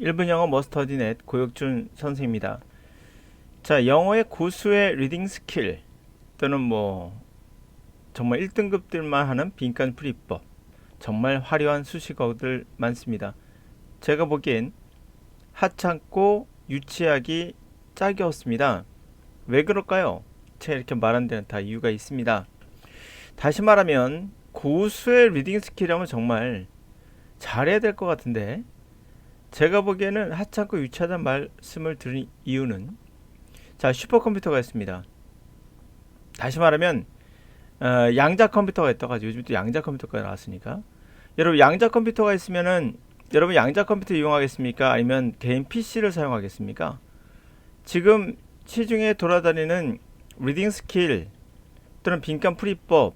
1분 영어 머스터디넷 고혁준 선생입니다. 자, 영어의 고수의 리딩 스킬 또는 정말 1등급들만 하는 빈칸 풀이법, 정말 화려한 수식어들 많습니다. 제가 보기엔 하찮고 유치하기 짝이었습니다. 왜 그럴까요? 제가 이렇게 말한 데는 다 이유가 있습니다. 다시 말하면 고수의 리딩 스킬이라면 정말 잘해야 될 것 같은데, 제가 보기에는 하찮고 유치하다는 말씀을 드린 이유는, 자, 슈퍼컴퓨터가 있습니다. 다시 말하면 양자 컴퓨터가 있다가지고 요즘 또 양자 컴퓨터가 나왔으니까, 여러분 양자 컴퓨터가 있으면은 여러분 양자 컴퓨터 이용하겠습니까? 아니면 개인 PC를 사용하겠습니까? 지금 시중에 돌아다니는 리딩 스킬 또는 빈칸 풀이법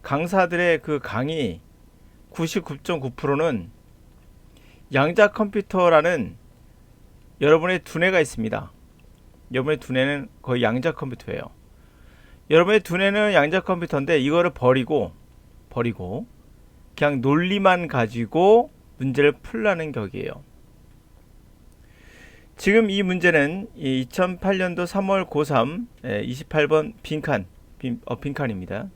강사들의 그 강의 99.9%는 양자 컴퓨터라는 여러분의 두뇌가 있습니다. 여러분의 두뇌는 거의 양자 컴퓨터예요. 여러분의 두뇌는 양자 컴퓨터인데 이거를 버리고 그냥 논리만 가지고 문제를 풀라는 격이에요. 지금 이 문제는 2008년도 3월 고3 28번 빈칸입니다.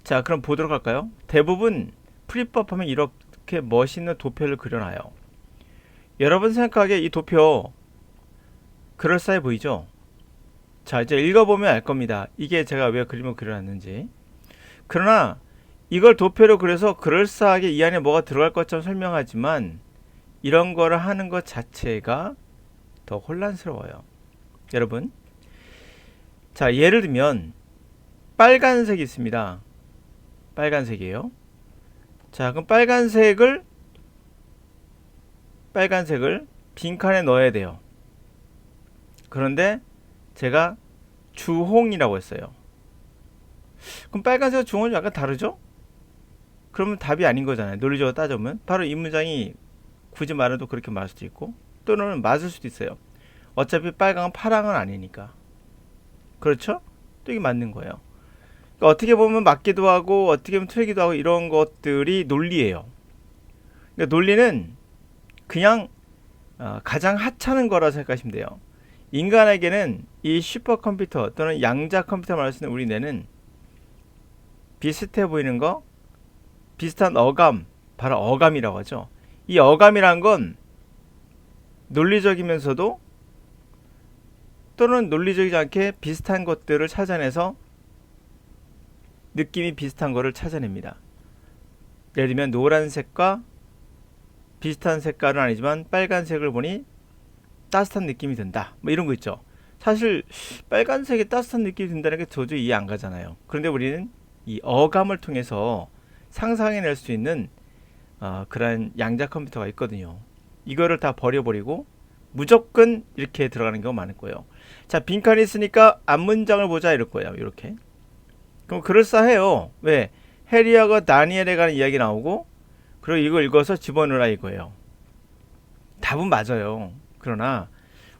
자, 그럼 보도록 할까요? 대부분 풀이법 하면 이렇게 멋있는 도표를 그려놔요. 여러분 생각하기에 이 도표 그럴싸해 보이죠? 자, 이제 읽어보면 알 겁니다. 이게 제가 왜 그림을 그려놨는지. 그러나 이걸 도표로 그려서 그럴싸하게 이 안에 뭐가 들어갈 것처럼 설명하지만 이런 거를 하는 것 자체가 더 혼란스러워요. 여러분, 자, 예를 들면 빨간색이 있습니다. 빨간색이에요. 자, 그럼 빨간색을 빈칸에 넣어야 돼요. 그런데 제가 주홍이라고 했어요. 그럼 빨간색과 주홍은 약간 다르죠? 그러면 답이 아닌 거잖아요. 논리적으로 따져보면. 바로 이 문장이 굳이 말해도 그렇게 말할 수도 있고, 또는 맞을 수도 있어요. 어차피 빨강은 파랑은 아니니까. 그렇죠? 또 이게 맞는 거예요. 그러니까 어떻게 보면 맞기도 하고 어떻게 보면 틀리기도 하고 이런 것들이 논리예요. 그러니까 논리는 그냥 가장 하찮은 거라 생각하시면 돼요. 인간에게는 이 슈퍼컴퓨터 또는 양자 컴퓨터 말할 수 있는 우리 뇌는 비슷해 보이는 거, 비슷한 어감, 바로 어감이라고 하죠. 이 어감이란 건 논리적이면서도 또는 논리적이지 않게 비슷한 것들을 찾아내서 느낌이 비슷한 거를 찾아냅니다. 예를 들면 노란색과 비슷한 색깔은 아니지만 빨간색을 보니 따뜻한 느낌이 든다. 뭐 이런 거 있죠. 사실 빨간색에 따뜻한 느낌이 든다는 게 도저히 이해 안 가잖아요. 그런데 우리는 이 어감을 통해서 상상해낼 수 있는 그런 양자 컴퓨터가 있거든요. 이거를 다 버려버리고 무조건 이렇게 들어가는 경우가 많을 거예요. 자, 빈칸이 있으니까 앞 문장을 보자 이럴 거예요. 이렇게. 그럼 그럴싸해요. 왜? 해리하고 다니엘에 관한 이야기 나오고, 그리고 이거 읽어서 집어넣으라 이거예요. 답은 맞아요. 그러나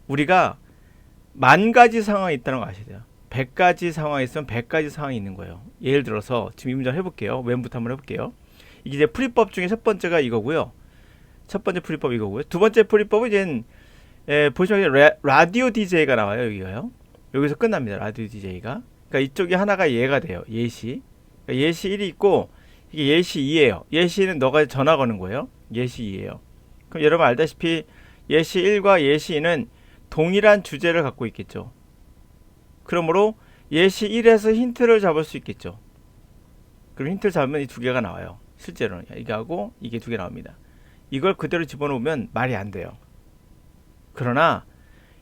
우리가 10,000가지 상황이 있다는 거 아셔야 돼요. 100가지 상황이 있으면 100가지 상황이 있는 거예요. 예를 들어서 지금 이 문장 해볼게요. 왼부터 한번 해볼게요. 이게 이제 풀이법 중에 첫 번째가 이거고요. 첫 번째 풀이법 이거고요. 두 번째 풀이법은 이제 보시면 라디오 DJ가 나와요. 여기가요. 여기서 끝납니다. 라디오 DJ가. 그러니까 이쪽이 하나가 예가 돼요. 예시. 그러니까 예시 1이 있고 이게 예시 2예요. 예시는 너가 전화 거는 거예요. 예시 2예요. 그럼 여러분 알다시피 예시 1과 예시 2는 동일한 주제를 갖고 있겠죠. 그러므로 예시 1에서 힌트를 잡을 수 있겠죠. 그럼 힌트를 잡으면 이 두 개가 나와요. 실제로는 이게 하고 이게 두 개 나옵니다. 이걸 그대로 집어넣으면 말이 안 돼요. 그러나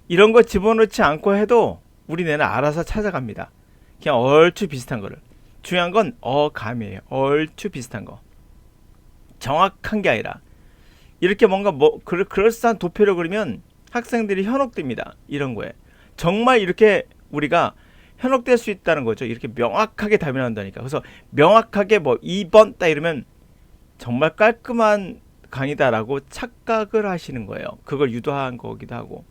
이런 거 집어넣지 않고 해도 우리 뇌는 알아서 찾아갑니다. 그냥 얼추 비슷한 거를. 중요한 건 어감이에요. 얼추 비슷한 거. 정확한 게 아니라 이렇게 뭔가 그럴싸한 도표를 그리면 학생들이 현혹됩니다. 이런 거에. 정말 이렇게 우리가 현혹될 수 있다는 거죠. 이렇게 명확하게 답이 나온다니까. 그래서 명확하게 2번 딱 이러면 정말 깔끔한 강의다라고 착각을 하시는 거예요. 그걸 유도한 거기도 하고.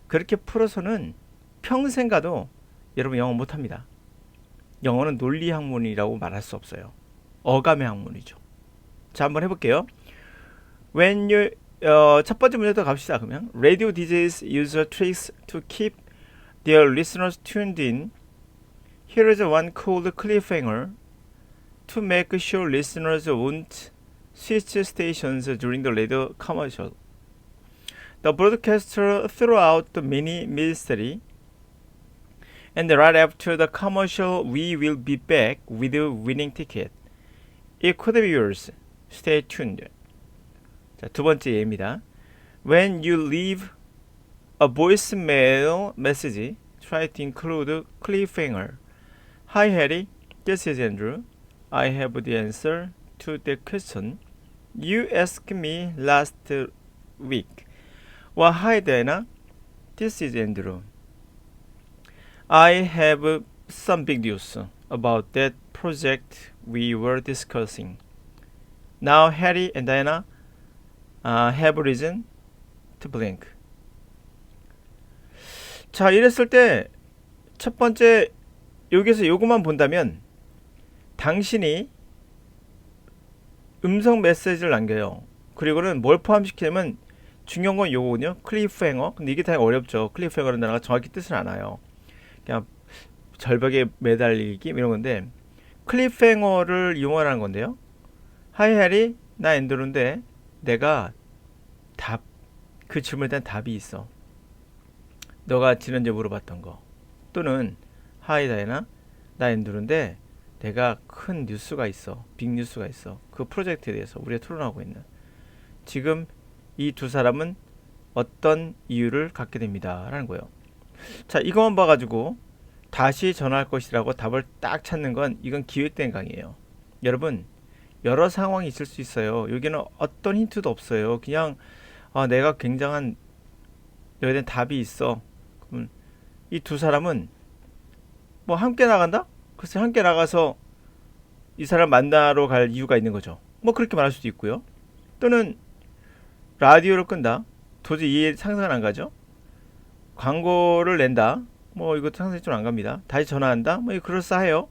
그렇게 풀어서는 평생 가도 여러분 영어 못합니다. 영어는 논리 학문이라고 말할 수 없어요. 어감의 학문이죠. 자, 한번 해볼게요. When you 첫 번째 문제부터 갑시다. 그러면 radio DJs use tricks to keep their listeners tuned in. Here is one called cliffhanger to make sure listeners won't switch stations during the radio commercial. The broadcaster threw out the mini mystery, and right after the commercial, we will be back with a winning ticket. It could be yours. Stay tuned. 자, 두 번째 예입니다. When you leave a voicemail message, try to include cliffhanger. Hi Harry, this is Andrew. I have the answer to the question you asked me last week. Well, hi Diana, this is Andrew. I have some big news about that project we were discussing. Now Harry and Diana have reason to blink. 자, 이랬을 때 첫 번째 여기서 요것만 본다면 당신이 음성 메시지를 남겨요. 그리고는 뭘 포함시키냐면 중요한 건 요거거든요. 클리프행어. 근데 이게 되게 어렵죠. 클리프행어라는 단어가 정확히 뜻은 알아요. 그냥 절벽에 매달리기 이런 건데 클리프행어를 이용하라는 건데요. 하이 해리, 나 앤드루인데 내가 그 질문에 대한 답이 있어. 너가 지난주에 물어봤던 거. 또는 하이 다이나, 나 앤드루인데 내가 큰 뉴스가 있어. 빅 뉴스가 있어. 그 프로젝트에 대해서 우리가 토론하고 있는. 지금 이 두 사람은 어떤 이유를 갖게 됩니다. 라는 거예요. 자, 이것만 봐가지고 다시 전화할 것이라고 답을 딱 찾는 건 이건 기획된 강의예요. 여러분, 여러 상황이 있을 수 있어요. 여기는 어떤 힌트도 없어요. 그냥 내가 굉장한 여기에 대한 답이 있어. 그럼 이 두 사람은 뭐 함께 나간다? 글쎄 함께 나가서 이 사람 만나러 갈 이유가 있는 거죠. 뭐 그렇게 말할 수도 있고요. 또는 라디오를 끈다. 도저히 이해 상상은 안 가죠. 광고를 낸다. 뭐 이것도 상상이 좀 안 갑니다. 다시 전화한다. 뭐 이거 그럴싸해요.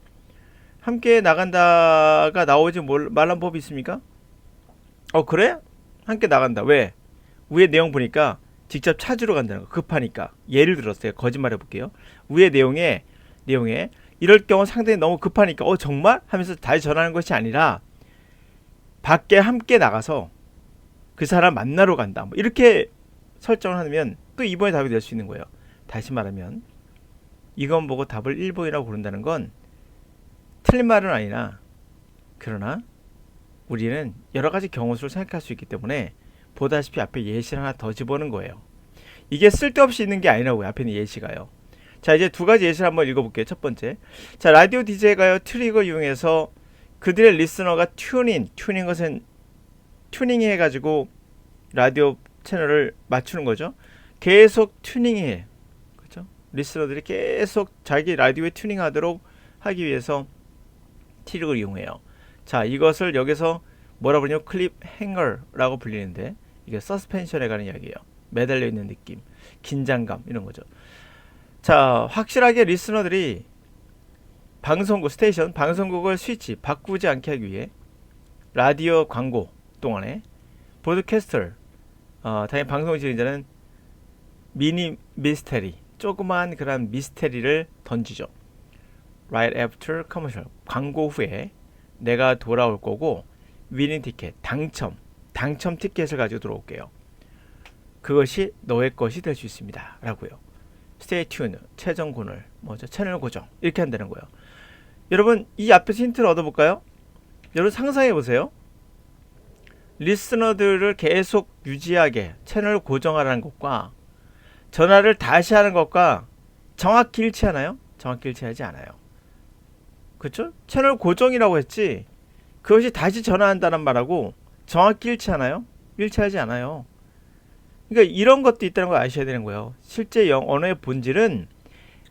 함께 나간다가 나오지 말란 법이 있습니까? 그래? 함께 나간다. 왜? 위에 내용 보니까 직접 찾으러 간다는 거. 급하니까. 예를 들었어요. 거짓말 해볼게요. 위에 내용에 이럴 경우 상대히 너무 급하니까 정말? 하면서 다시 전화하는 것이 아니라 밖에 함께 나가서 그 사람 만나러 간다. 뭐 이렇게 설정을 하면 또 2번의 답이 될 수 있는 거예요. 다시 말하면 이건 보고 답을 1번이라고 고른다는 건 틀린 말은 아니나 그러나 우리는 여러 가지 경우수를 생각할 수 있기 때문에 보다시피 앞에 예시를 하나 더 집어넣은 거예요. 이게 쓸데없이 있는 게 아니라고요. 앞에 있는 예시가요. 자, 이제 두 가지 예시를 한번 읽어볼게요. 첫 번째. 자, 라디오 DJ가요, 트릭을 이용해서 그들의 리스너가 튜닝 것은 튜닝해가지고 라디오 채널을 맞추는 거죠. 계속 튜닝해. 그렇죠? 리스너들이 계속 자기 라디오에 튜닝하도록 하기 위해서 트릭을 이용해요. 자, 이것을 여기서 뭐라 부르냐면 클립행어라고 불리는데 이게 서스펜션에 관한 이야기예요. 매달려 있는 느낌, 긴장감 이런 거죠. 자, 확실하게 리스너들이 방송국 스테이션, 방송국을 스위치 바꾸지 않게 하기 위해 라디오 광고 동안에 브로드캐스터, 당연히 방송 진행자는 미니 미스테리, 조그만 그런 미스테리를 던지죠. Right after commercial, 광고 후에 내가 돌아올 거고 위닝 티켓, 당첨 티켓을 가지고 들어올게요. 그것이 너의 것이 될 수 있습니다. 라고요. Stay tuned, 최종 고널, 채널 고정 이렇게 한다는 거예요. 여러분, 이 앞에서 힌트를 얻어볼까요? 여러분 상상해 보세요. 리스너들을 계속 유지하게 채널 고정하라는 것과 전화를 다시 하는 것과 정확히 일치하나요? 정확히 일치하지 않아요. 그렇죠? 채널 고정이라고 했지 그것이 다시 전화한다는 말하고 정확히 일치하나요? 일치하지 않아요. 그러니까 이런 것도 있다는 걸 아셔야 되는 거예요. 실제 언어의 본질은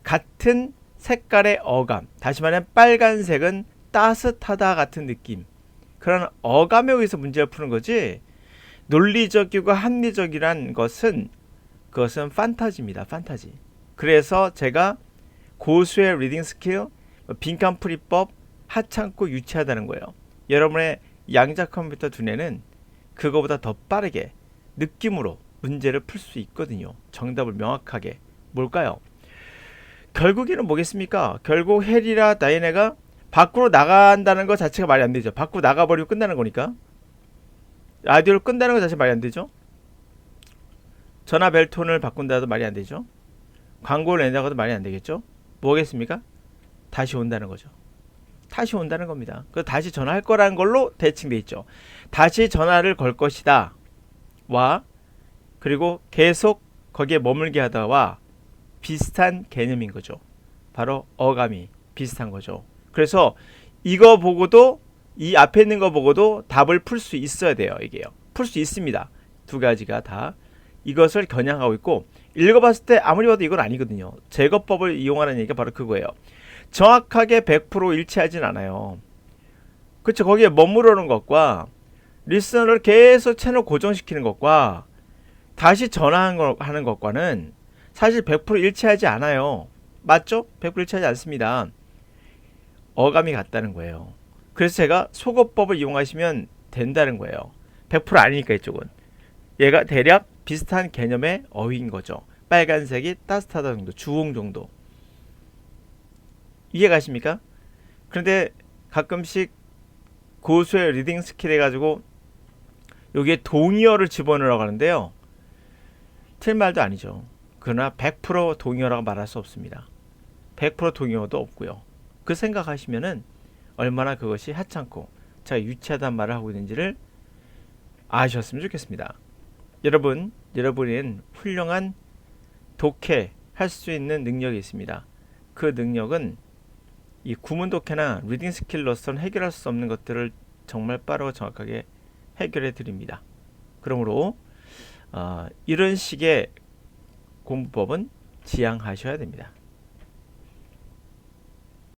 같은 색깔의 어감, 다시 말하면 빨간색은 따뜻하다 같은 느낌, 그런 어감에 의해서 문제를 푸는 거지 논리적이고 합리적이란 것은 그것은 판타지입니다. 판타지. 그래서 제가 고수의 리딩 스킬, 빈칸풀이법 하찮고 유치하다는 거예요. 여러분의 양자 컴퓨터 두뇌는 그거보다 더 빠르게 느낌으로 문제를 풀 수 있거든요. 정답을 명확하게. 뭘까요? 결국에는 뭐겠습니까? 결국 헬이라 다이애나가 밖으로 나간다는 것 자체가 말이 안 되죠. 밖으로 나가버리고 끝나는 거니까. 라디오를 끈다는 것 자체가 말이 안 되죠. 전화 벨톤을 바꾼다도 말이 안 되죠. 광고를 낸다고도 말이 안 되겠죠. 뭐겠습니까? 다시 온다는 거죠. 다시 온다는 겁니다. 그 다시 전화할 거라는 걸로 대칭돼 있죠. 다시 전화를 걸 것이다 와 그리고 계속 거기에 머물게 하다와 비슷한 개념인 거죠. 바로 어감이 비슷한 거죠. 그래서 이거 보고도 이 앞에 있는 거 보고도 답을 풀 수 있어야 돼요. 이게요. 풀 수 있습니다. 두 가지가 다 이것을 겨냥하고 있고 읽어봤을 때 아무리 봐도 이건 아니거든요. 제거법을 이용하는 얘기가 바로 그거예요. 정확하게 100% 일치하진 않아요. 그쵸. 거기에 머무르는 것과 리스너를 계속 채널 고정시키는 것과 다시 전화하는 것과는 사실 100% 일치하지 않아요. 맞죠? 100% 일치하지 않습니다. 어감이 같다는 거예요. 그래서 제가 속어법을 이용하시면 된다는 거예요. 100% 아니니까 이쪽은. 얘가 대략 비슷한 개념의 어휘인 거죠. 빨간색이 따뜻하다 정도, 주홍 정도. 이해가십니까? 그런데 가끔씩 고수의 리딩 스킬 해가지고 여기에 동의어를 집어넣으라고 하는데요. 틀린 말도 아니죠. 그러나 100% 동의어라고 말할 수 없습니다. 100% 동의어도 없고요. 그 생각하시면은 얼마나 그것이 하찮고 제가 유치하다는 말을 하고 있는지를 아셨으면 좋겠습니다. 여러분은 훌륭한 독해할 수 있는 능력이 있습니다. 그 능력은 이 구문 독해나 리딩 스킬로서는 해결할 수 없는 것들을 정말 빠르고 정확하게 해결해 드립니다. 그러므로 이런 식의 공부법은 지향하셔야 됩니다.